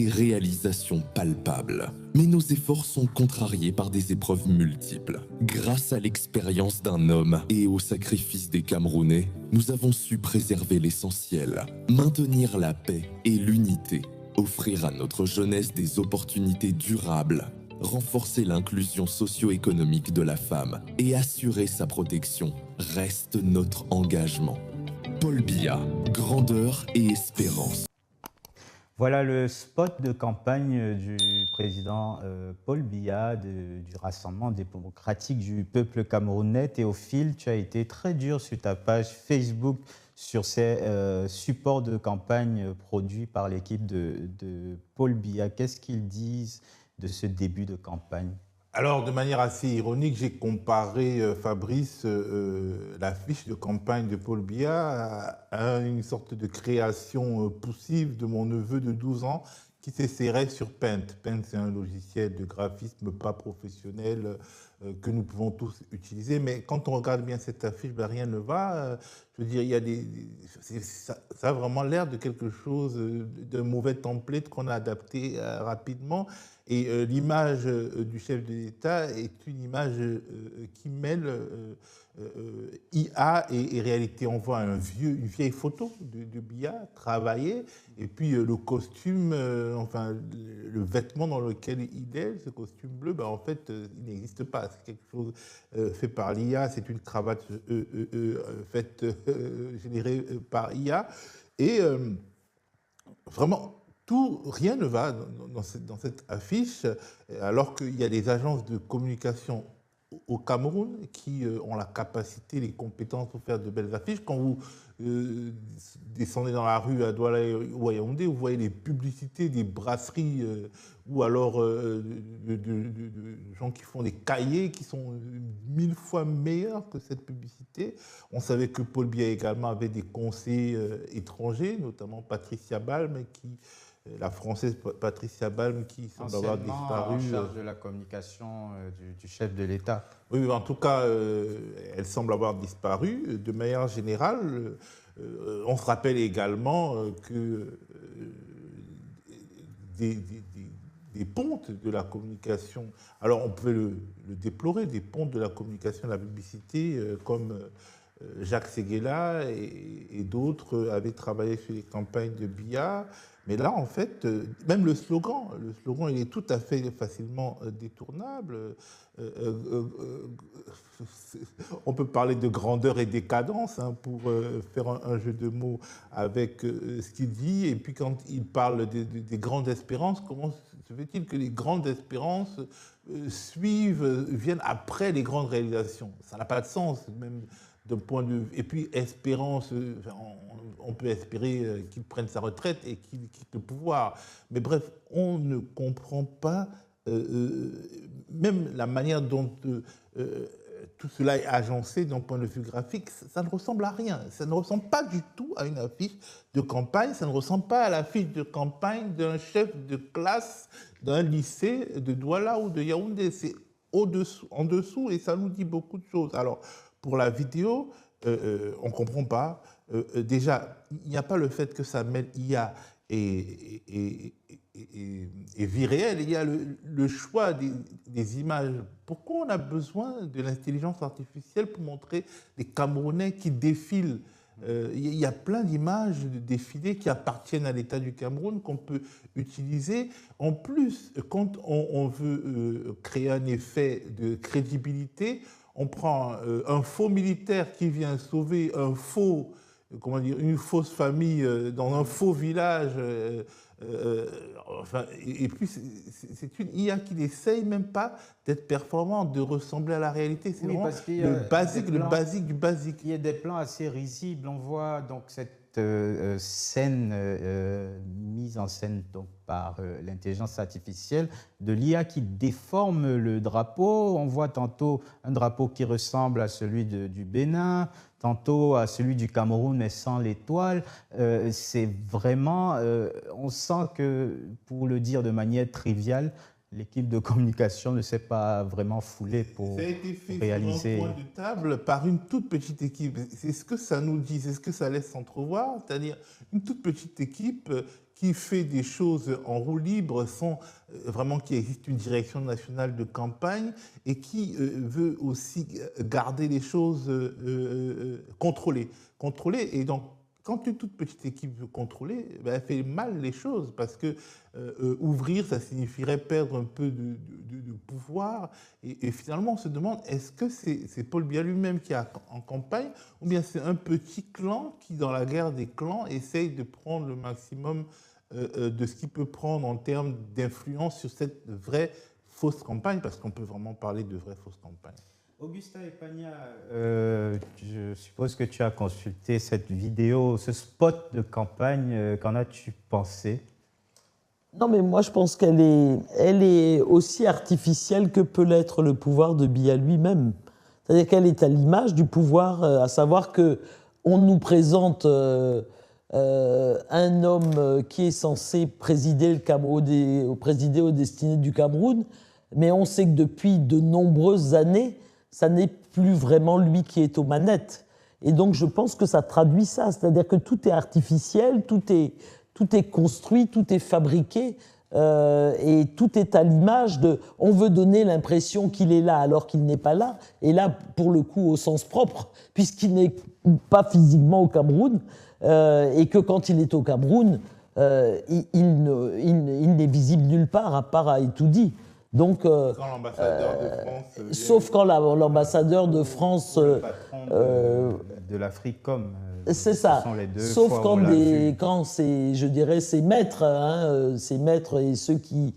Des réalisations palpables. Mais nos efforts sont contrariés par des épreuves multiples. Grâce à l'expérience d'un homme et au sacrifice des Camerounais, nous avons su préserver l'essentiel, maintenir la paix et l'unité, offrir à notre jeunesse des opportunités durables, renforcer l'inclusion socio-économique de la femme et assurer sa protection reste notre engagement. Paul Biya, grandeur et espérance. Voilà le spot de campagne du président Paul Biya du Rassemblement démocratique du peuple camerounais. Théophile, tu as été très dur sur ta page Facebook sur ces supports de campagne produits par l'équipe de Paul Biya. Qu'est-ce qu'ils disent de ce début de campagne? Alors, de manière assez ironique, j'ai comparé, Fabrice, la fiche de campagne de Paul Biya à une sorte de création poussive de mon neveu de 12 ans qui s'essaierait sur Paint. Paint, c'est un logiciel de graphisme pas professionnel que nous pouvons tous utiliser. Mais quand on regarde bien cette affiche, ben, rien ne va. Je veux dire, il y a ça a vraiment l'air de quelque chose, d'un mauvais template qu'on a adapté rapidement. Et l'image du chef de l'État est une image qui mêle IA et réalité. On voit une vieille photo de Biya travailler, et puis le costume, enfin le vêtement dans lequel il est, ce costume bleu, ben, en fait, il n'existe pas. C'est quelque chose fait par l'IA, c'est une cravate générée par IA. Et vraiment, rien ne va dans cette affiche, alors qu'il y a des agences de communication au Cameroun qui ont la capacité, les compétences pour faire de belles affiches. Quand vous descendez dans la rue à Douala ou à Yaoundé, vous voyez les publicités des brasseries ou alors de gens qui font des cahiers qui sont 1000 fois meilleurs que cette publicité. On savait que Paul Biya également avait des conseillers étrangers, notamment Patricia Balme, la Française Patricia Balme, qui semble avoir disparu. En charge de la communication du chef de l'État. Oui, en tout cas, elle semble avoir disparu. De manière générale, on se rappelle également que des pontes de la communication, alors on peut le déplorer, des pontes de la communication, de la publicité, comme Jacques Séguéla et d'autres avaient travaillé sur les campagnes de Biya. Mais là, en fait, même le slogan, il est tout à fait facilement détournable. On peut parler de grandeur et décadence, hein, pour faire un jeu de mots avec ce qu'il dit. Et puis quand il parle des grandes espérances, comment se fait-il que les grandes espérances viennent après les grandes réalisations? Ça n'a pas de sens, même d'un point de vue. Et puis espérance, on peut espérer qu'il prenne sa retraite et qu'il quitte le pouvoir. Mais bref, on ne comprend pas même la manière dont tout cela est agencé d'un point de vue graphique. Ça ne ressemble à rien. Ça ne ressemble pas du tout à une affiche de campagne. Ça ne ressemble pas à l'affiche de campagne d'un chef de classe d'un lycée de Douala ou de Yaoundé. C'est en dessous, et ça nous dit beaucoup de choses. Alors, pour la vidéo, on ne comprend pas. Déjà, il n'y a pas le fait que ça mêle IA et vie réelle. Il y a le choix des images. Pourquoi on a besoin de l'intelligence artificielle pour montrer les Camerounais qui défilent? Il y a plein d'images de défilés qui appartiennent à l'État du Cameroun qu'on peut utiliser. En plus, quand on veut créer un effet de crédibilité, on prend un faux militaire qui vient sauver une fausse famille dans un faux village. Et puis, c'est une IA qui n'essaye même pas d'être performante, de ressembler à la réalité. C'est vraiment le basique du basique. Il y a des plans assez risibles. On voit donc cette scène mise en scène donc, par l'intelligence artificielle de l'IA qui déforme le drapeau. On voit tantôt un drapeau qui ressemble à celui du Bénin, tantôt à celui du Cameroun mais sans l'étoile. C'est vraiment, on sent que, pour le dire de manière triviale, l'équipe de communication ne s'est pas vraiment foulée pour Ça a été fait réaliser. sur un coin de table par une toute petite équipe. C'est ce que ça nous dit, c'est ce que ça laisse entrevoir, c'est-à-dire une toute petite équipe qui fait des choses en roue libre sans vraiment qu'il existe une direction nationale de campagne et qui veut aussi garder les choses contrôlées. Contrôlées. Et donc, quand une toute petite équipe veut contrôler, ben, elle fait mal les choses parce que ouvrir, ça signifierait perdre un peu de pouvoir. Et finalement, on se demande, est-ce que c'est Paul Biya lui-même qui est en campagne ou bien c'est un petit clan qui, dans la guerre des clans, essaye de prendre le maximum de ce qu'il peut prendre en termes d'influence sur cette vraie fausse campagne, parce qu'on peut vraiment parler de vraie fausse campagne. Augustin Epagna, je suppose que tu as consulté cette vidéo, ce spot de campagne. Qu'en as-tu pensé? Non, mais moi, je pense elle est aussi artificielle que peut l'être le pouvoir de Biya lui-même. C'est-à-dire qu'elle est à l'image du pouvoir, à savoir que on nous présente un homme qui est censé présider présider aux destinées du Cameroun, mais on sait que depuis de nombreuses années, ça n'est plus vraiment lui qui est aux manettes. Et donc, je pense que ça traduit ça, c'est-à-dire que tout est artificiel, tout est construit, tout est fabriqué, et tout est à l'image de... On veut donner l'impression qu'il est là alors qu'il n'est pas là, et là, pour le coup, au sens propre, puisqu'il n'est pas physiquement au Cameroun, et que quand il est au Cameroun, il n'est visible nulle part, à part à Etoudi. Donc, quand l'ambassadeur de France sauf quand l'ambassadeur de France... Le patron de l'Africom. C'est ça. Sauf quand c'est, je dirais, ses maîtres, ses maîtres et ceux qui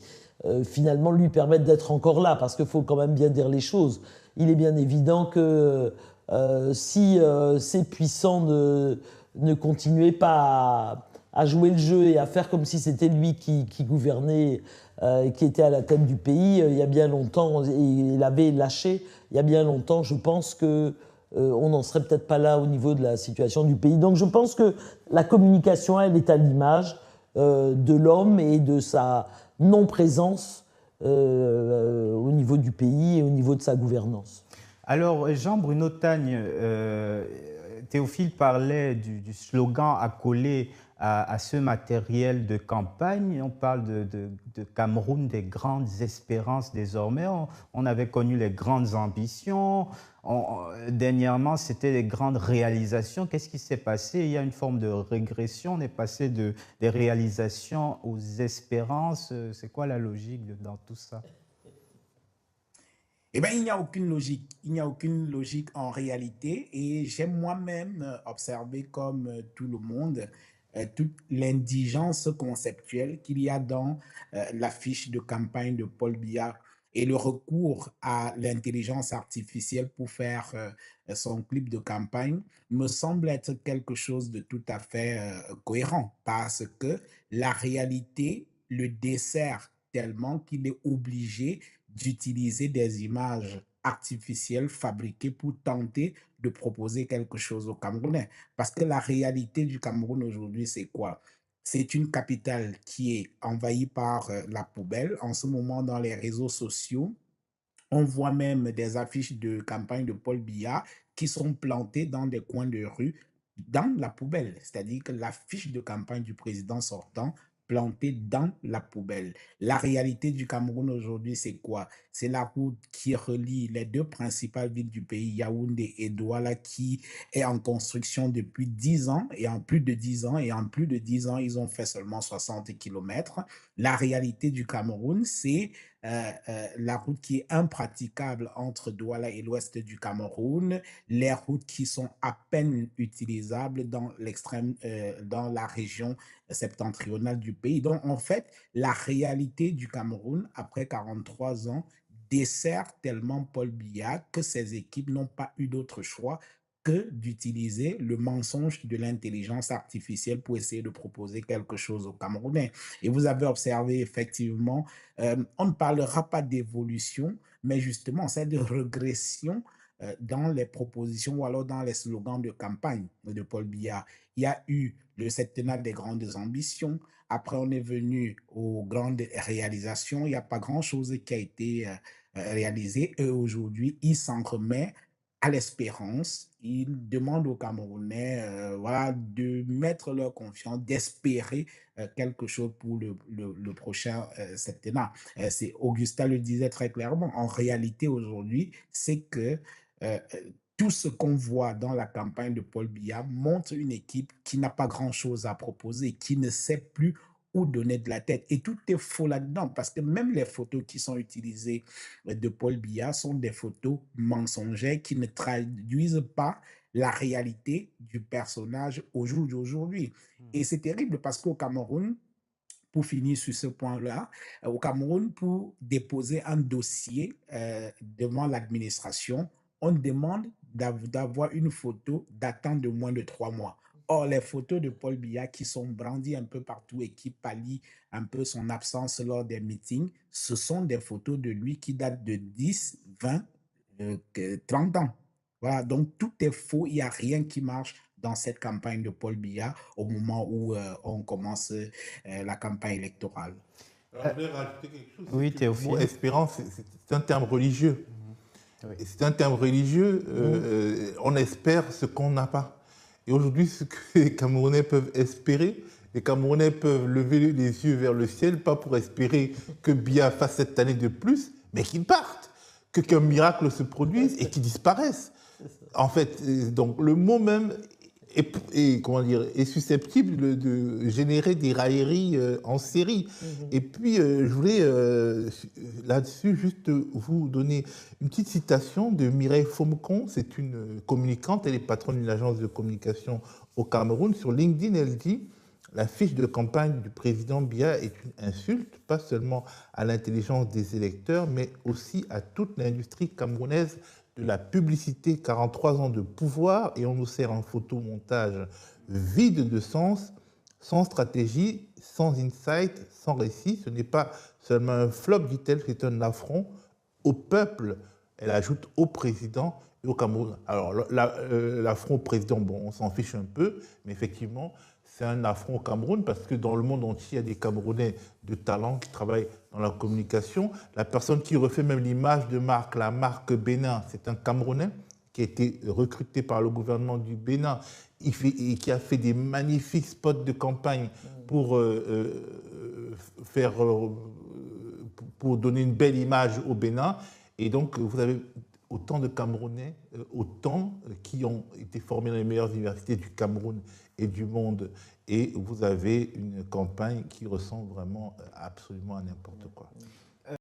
finalement lui permettent d'être encore là, parce qu'il faut quand même bien dire les choses. Il est bien évident que si ces puissants ne continuaient pas à jouer le jeu et à faire comme si c'était lui qui gouvernait, qui était à la tête du pays, il y a bien longtemps, et il avait lâché, il y a bien longtemps, je pense que on n'en serait peut-être pas là au niveau de la situation du pays. Donc je pense que la communication, elle est à l'image de l'homme et de sa non-présence au niveau du pays et au niveau de sa gouvernance. Alors, Jean-Bruno Tagne, Théophile parlait du slogan accolé à ce matériel de campagne. On parle de Cameroun, des grandes espérances désormais. On avait connu les grandes ambitions. Dernièrement, c'était les grandes réalisations. Qu'est-ce qui s'est passé? Il y a une forme de régression. On est passé des réalisations aux espérances. C'est quoi la logique dans tout ça? Eh bien, il n'y a aucune logique. Il n'y a aucune logique en réalité. Et j'ai moi-même observé, comme tout le monde, toute l'indigence conceptuelle qu'il y a dans la fiche de campagne de Paul Biya et le recours à l'intelligence artificielle pour faire son clip de campagne me semble être quelque chose de tout à fait cohérent parce que la réalité le dessert tellement qu'il est obligé d'utiliser des images artificielles fabriquées pour tenter de proposer quelque chose aux Camerounais. Parce que la réalité du Cameroun aujourd'hui, c'est quoi? C'est une capitale qui est envahie par la poubelle. En ce moment, dans les réseaux sociaux, on voit même des affiches de campagne de Paul Biya qui sont plantées dans des coins de rue, dans la poubelle. C'est-à-dire que l'affiche de campagne du président sortant plantée dans la poubelle. La réalité du Cameroun aujourd'hui, c'est quoi? C'est la route qui relie les deux principales villes du pays, Yaoundé et Douala, qui est en construction depuis 10 ans, et en plus de 10 ans, ils ont fait seulement 60 kilomètres. La réalité du Cameroun, c'est la route qui est impraticable entre Douala et l'ouest du Cameroun, les routes qui sont à peine utilisables dans dans la région septentrionale du pays. Donc, en fait, la réalité du Cameroun, après 43 ans, dessert tellement Paul Biya que ses équipes n'ont pas eu d'autre choix que d'utiliser le mensonge de l'intelligence artificielle pour essayer de proposer quelque chose aux Camerounais. Et vous avez observé effectivement, on ne parlera pas d'évolution, mais justement, c'est de régression dans les propositions ou alors dans les slogans de campagne de Paul Biya. Il y a eu le septennat des grandes ambitions. Après, on est venu aux grandes réalisations. Il n'y a pas grand-chose qui a été réalisé. Et aujourd'hui, il s'en remet à l'espérance. Il demande aux Camerounais voilà, de mettre leur confiance, d'espérer quelque chose pour le prochain septennat. Augustin le disait très clairement. En réalité, aujourd'hui, c'est que tout ce qu'on voit dans la campagne de Paul Biya montre une équipe qui n'a pas grand-chose à proposer, qui ne sait plus où donner de la tête. Et tout est faux là-dedans, parce que même les photos qui sont utilisées de Paul Biya sont des photos mensongères qui ne traduisent pas la réalité du personnage au jour d'aujourd'hui. Et c'est terrible parce qu'au Cameroun, pour finir sur ce point-là, au Cameroun, pour déposer un dossier devant l'administration, on demande d'avoir une photo datant de moins de 3 mois. Or, les photos de Paul Biya qui sont brandies un peu partout et qui pallient un peu son absence lors des meetings, ce sont des photos de lui qui datent de 10, 20, 30 ans. Voilà, donc tout est faux, il n'y a rien qui marche dans cette campagne de Paul Biya au moment où on commence la campagne électorale. Alors, je voulais rajouter quelque chose. Oui, Théophile. Le mot espérance, c'est un terme religieux. Oui. Et c'est un terme religieux, on espère ce qu'on n'a pas. Et aujourd'hui, ce que les Camerounais peuvent espérer, les Camerounais peuvent lever les yeux vers le ciel, pas pour espérer que Biya fasse cette année de plus, mais qu'il parte, qu'un miracle se produise et qu'il disparaisse. En fait, donc le mot même est susceptible de générer des railleries en série. Et puis, je voulais là-dessus juste vous donner une petite citation de Mireille Fomcon. C'est une communicante, elle est patronne d'une agence de communication au Cameroun. Sur LinkedIn, elle dit « La fiche de campagne du président Biya est une insulte, pas seulement à l'intelligence des électeurs, mais aussi à toute l'industrie camerounaise de la publicité, 43 ans de pouvoir, et on nous sert un photomontage vide de sens, sans stratégie, sans insight, sans récit. Ce n'est pas seulement un flop, dit-elle, c'est un affront au peuple. Elle ajoute au président et au Cameroun. Alors, l'affront au président, bon, on s'en fiche un peu, mais effectivement, c'est un affront au Cameroun parce que dans le monde entier, il y a des Camerounais de talent qui travaillent dans la communication. La personne qui refait même l'image de marque, la marque Bénin, c'est un Camerounais qui a été recruté par le gouvernement du Bénin et qui a fait des magnifiques spots de campagne pour donner une belle image au Bénin. Et donc, vous avez autant de Camerounais, qui ont été formés dans les meilleures universités du Cameroun et du monde. Et vous avez une campagne qui ressemble vraiment absolument à n'importe quoi.